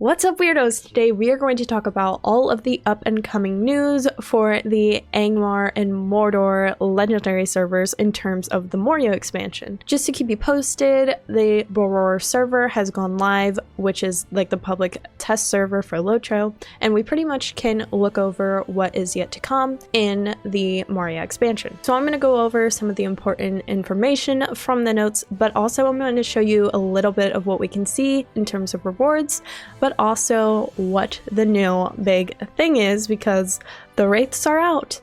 What's up, weirdos? Today we are going to talk about all of the up and coming news for the Angmar and Mordor legendary servers in terms of the Moria expansion. Just to keep you posted, the Boror server has gone live, which is like the public test server for LOTRO, and we pretty much can look over what is yet to come in the Moria expansion. So I'm going to go over some of the important information from the notes, but also I'm going to show you a little bit of what we can see in terms of rewards, but also what the new big thing is, because the Wraiths are out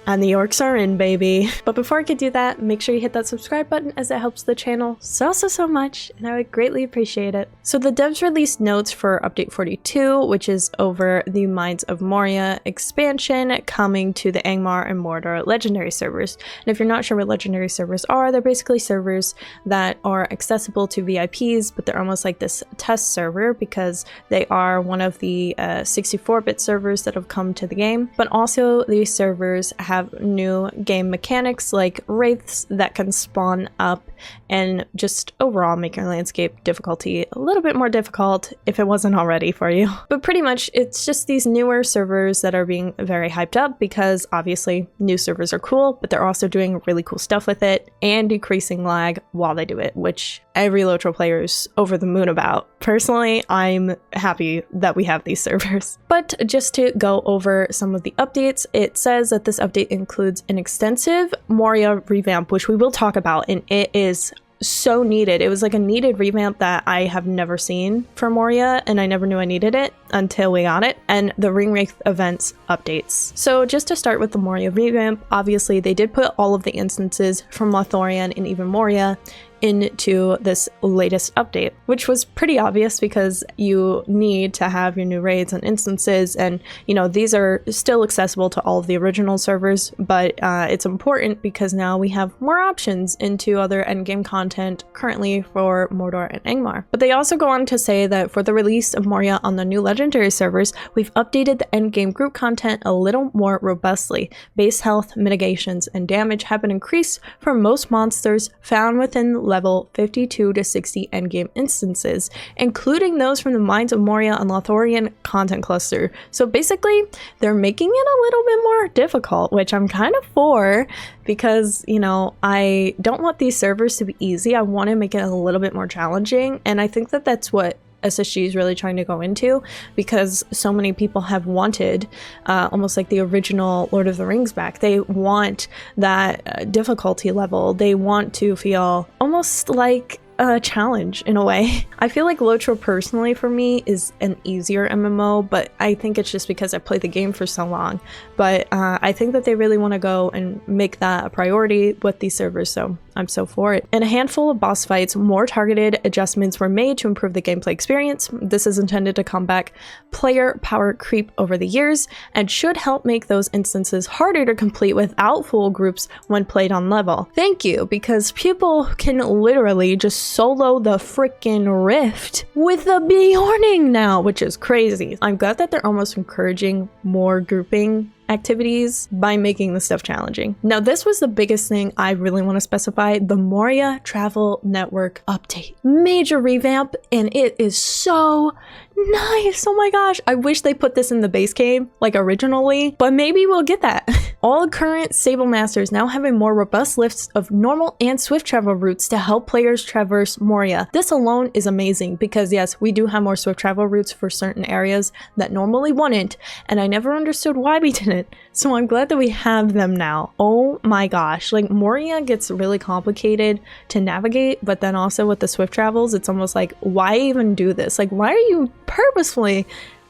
and the orcs are in, baby. But before I could do that, make sure you hit that subscribe button, as it helps the channel so much, and I would greatly appreciate it. So the devs released notes for update 42, which is over the Mines of Moria expansion coming to the Angmar and Mordor legendary servers. And if you're not sure what legendary servers are, they're basically servers that are accessible to VIPs, but they're almost like this test server because they are one of the 64-bit servers that have come to the game. But also these servers have new game mechanics like Wraiths that can spawn up and just overall make your landscape difficulty a little bit more difficult if it wasn't already for you. But pretty much it's just these newer servers that are being very hyped up because obviously new servers are cool, but they're also doing really cool stuff with it and decreasing lag while they do it, which every LOTRO player is over the moon about. Personally, I'm happy that we have these servers. But just to go over some of the updates, it says that this update includes an extensive Moria revamp, which we will talk about, and it is so needed. It was like a needed revamp that I have never seen for Moria, and I never knew I needed it until we got it, and the Ringwraith events updates. So just to start with the Moria revamp, obviously they did put all of the instances from Lothlorien and even Moria into this latest update, which was pretty obvious because you need to have your new raids and instances, and you know, these are still accessible to all of the original servers, but it's important because now we have more options into other endgame content currently for Mordor and Angmar. But they also go on to say that for the release of Moria on the new legendary servers, we've updated the endgame group content a little more robustly. Base health, mitigations, and damage have been increased for most monsters found within level 52 to 60 endgame instances, including those from the Mines of Moria and Lothlorien content cluster. So basically, they're making it a little bit more difficult, which I'm kind of for, because, you know, I don't want these servers to be easy. I want to make it a little bit more challenging, and I think that that's what SSG is really trying to go into, because so many people have wanted almost like the original Lord of the Rings back. They want that difficulty level. They want to feel almost like a challenge in a way. I feel like LOTRO personally for me is an easier MMO, but I think it's just because I played the game for so long. But I think that they really want to go and make that a priority with these servers, so I'm so for it. In a handful of boss fights, more targeted adjustments were made to improve the gameplay experience. This is intended to combat player power creep over the years and should help make those instances harder to complete without full groups when played on level. Thank you, because people can literally just solo the freaking Rift with the Bjorning now, which is crazy. I'm glad that they're almost encouraging more grouping activities by making the stuff challenging. Now, this was the biggest thing I really want to specify: the Moria Travel Network update. Major revamp, and it is so nice. Oh my gosh, I wish they put this in the base game like originally, but maybe we'll get that. All current stable masters now have a more robust list of normal and swift travel routes to help players traverse Moria. This alone is amazing because yes, we do have more swift travel routes for certain areas that normally wouldn't, and I never understood why we didn't. So I'm glad that we have them now. Oh my gosh, like Moria gets really complicated to navigate, but then also with the swift travels, it's almost like, why even do this? Like, why are you purposefully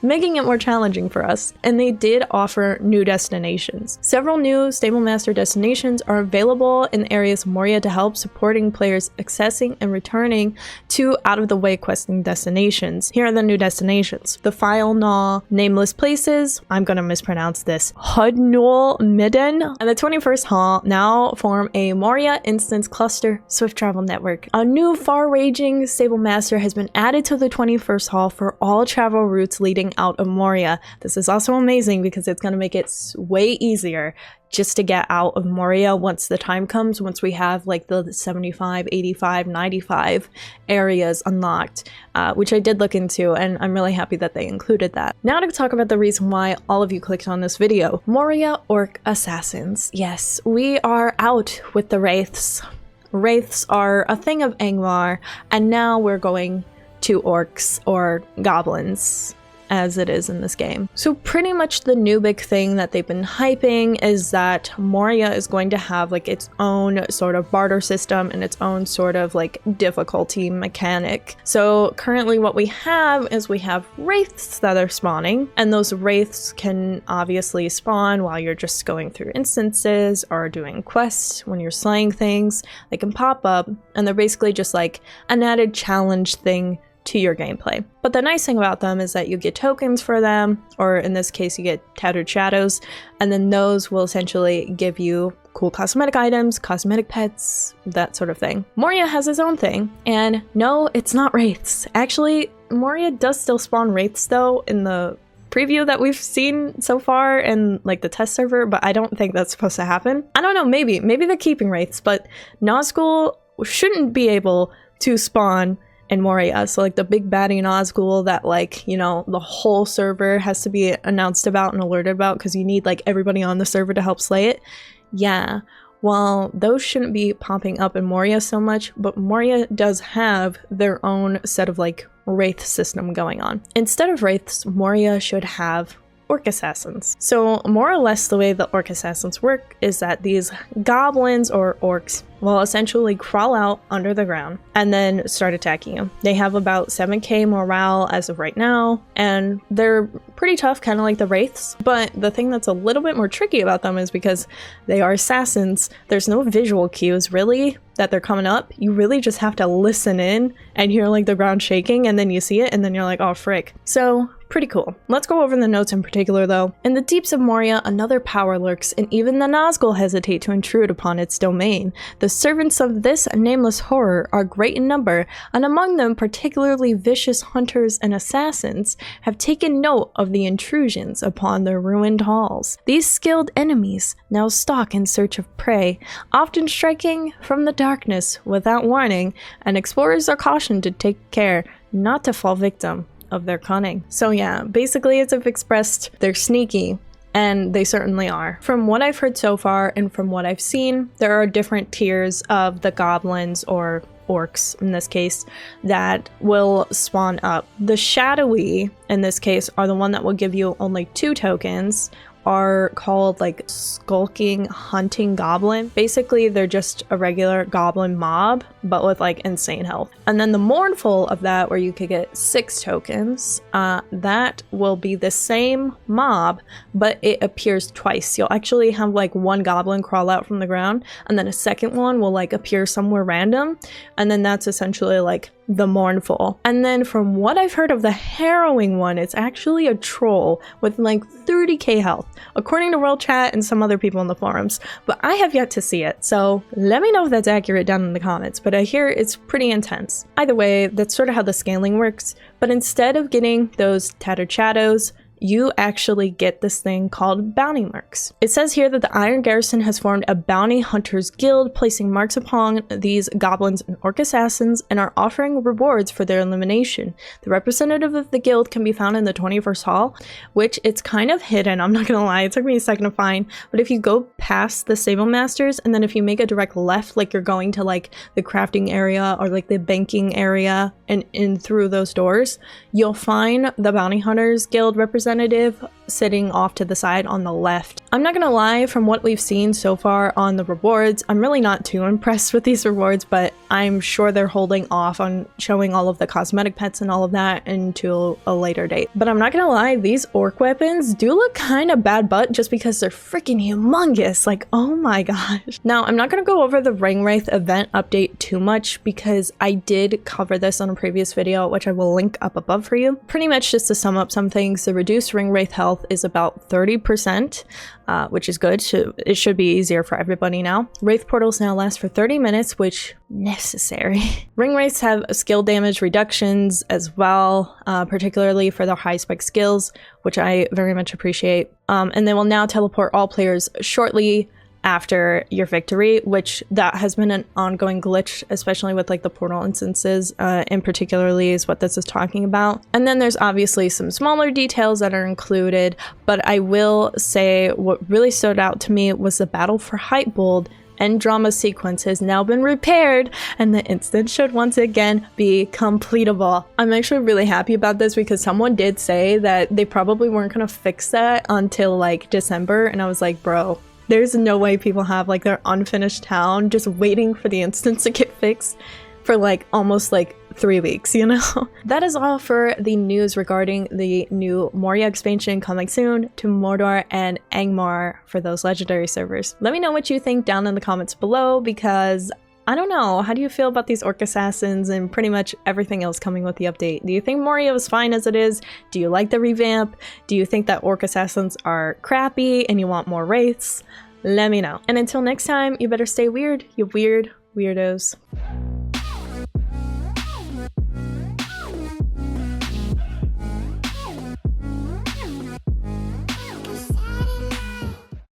making it more challenging for us? And they did offer new destinations. Several new stable master destinations are available in areas of Moria to help supporting players accessing and returning to out-of-the-way questing destinations. Here are the new destinations: the File Gnaw Nameless Places, I'm gonna mispronounce this, Hudnul Midden, and the 21st Hall now form a Moria instance cluster swift travel network. A new far-ranging stable master has been added to the 21st Hall for all travel routes leading getting out of Moria. This is also amazing because it's going to make it way easier just to get out of Moria once the time comes, once we have like the 75, 85, 95 areas unlocked, which I did look into, and I'm really happy that they included that. Now to talk about the reason why all of you clicked on this video. Moria Orc Assassins. Yes, we are out with the Wraiths. Wraiths are a thing of Angmar, and now we're going to orcs, or goblins, as it is in this game. So pretty much the new big thing that they've been hyping is that Moria is going to have like its own sort of barter system and its own sort of like difficulty mechanic. So currently what we have is we have wraiths that are spawning, and those wraiths can obviously spawn while you're just going through instances or doing quests. When you're slaying things, they can pop up, and they're basically just like an added challenge thing to your gameplay. But the nice thing about them is that you get tokens for them, or in this case you get tattered shadows, and then those will essentially give you cool cosmetic items, cosmetic pets, that sort of thing. Moria has its own thing, and no, it's not wraiths. Actually, Moria does still spawn wraiths though in the preview that we've seen so far in like the test server, but I don't think that's supposed to happen. I don't know, maybe they're keeping wraiths, but Nazgûl shouldn't be able to spawn in Moria. So like the big baddie Nazgûl that like, you know, the whole server has to be announced about and alerted about because you need like everybody on the server to help slay it. Yeah, well, those shouldn't be popping up in Moria so much, but Moria does have their own set of like wraith system going on. Instead of wraiths, Moria should have orc assassins. So more or less the way the orc assassins work is that these goblins or orcs will essentially crawl out under the ground and then start attacking you. They have about 7k morale as of right now, and they're pretty tough, kind of like the wraiths. But the thing that's a little bit more tricky about them is because they are assassins, there's no visual cues really that they're coming up. You really just have to listen in and hear like the ground shaking, and then you see it and then you're like, oh frick. So pretty cool. Let's go over the notes in particular though. In the deeps of Moria, another power lurks, and even the Nazgûl hesitate to intrude upon its domain. The servants of this nameless horror are great in number, and among them particularly vicious hunters and assassins have taken note of the intrusions upon their ruined halls. These skilled enemies now stalk in search of prey, often striking from the darkness without warning, and explorers are cautioned to take care not to fall victim of their cunning. So yeah, basically as I've expressed, they're sneaky, and they certainly are. From what I've heard so far and from what I've seen, there are different tiers of the goblins or orcs in this case that will spawn up. The shadowy in this case are the one that will give you only 2 tokens, are called like skulking hunting goblin. Basically they're just a regular goblin mob but with like insane health. And then the mournful of that, where you could get 6 tokens, that will be the same mob but it appears twice. You'll actually have like one goblin crawl out from the ground, and then a second one will like appear somewhere random, and then that's essentially like the mournful. And then from what I've heard of the harrowing one, it's actually a troll with like 30k health, according to World Chat and some other people in the forums, but I have yet to see it, so let me know if that's accurate down in the comments. But I hear it's pretty intense. Either way, that's sort of how the scaling works, but instead of getting those tattered shadows, you actually get this thing called bounty marks. It says here that the Iron Garrison has formed a bounty hunters guild, placing marks upon these goblins and orc assassins, and are offering rewards for their elimination. The representative of the guild can be found in the 21st hall, which it's kind of hidden, I'm not gonna lie, it took me a second to find, but if you go past the Stable Masters, and then if you make a direct left, like you're going to like the crafting area or like the banking area and in through those doors, you'll find the bounty hunters guild representative sitting off to the side on the left. I'm not gonna lie, from what we've seen so far on the rewards, I'm really not too impressed with these rewards, but I'm sure they're holding off on showing all of the cosmetic pets and all of that until a later date. But I'm not gonna lie, these orc weapons do look kind of bad butt just because they're freaking humongous. Like, oh my gosh. Now, I'm not gonna go over the Ringwraith event update too much because I did cover this on a previous video, which I will link up above for you. Pretty much just to sum up some things, the reduced Ringwraith health is about 30%. which is good. It should be easier for everybody now. Wraith portals now last for 30 minutes, which necessary. Ringwraiths have skill damage reductions as well, particularly for their high spec skills, which I very much appreciate. And they will now teleport all players shortly after your victory, which that has been an ongoing glitch, especially with like the portal instances, in particularly is what this is talking about. And then there's obviously some smaller details that are included, but I will say what really stood out to me was the Battle for Heightbold and drama sequence has now been repaired, and the instance should once again be completable. I'm actually really happy about this because someone did say that they probably weren't gonna fix that until like December, and I was like, bro, there's no way people have like their unfinished town just waiting for the instance to get fixed for like almost like 3 weeks, you know? That is all for the news regarding the new Moria expansion coming soon to Mordor and Angmar for those legendary servers. Let me know what you think down in the comments below, because I don't know, how do you feel about these orc assassins and pretty much everything else coming with the update? Do you think Moria was fine as it is? Do you like the revamp? Do you think that orc assassins are crappy and you want more wraiths? Let me know. And until next time, you better stay weird, you weird weirdos.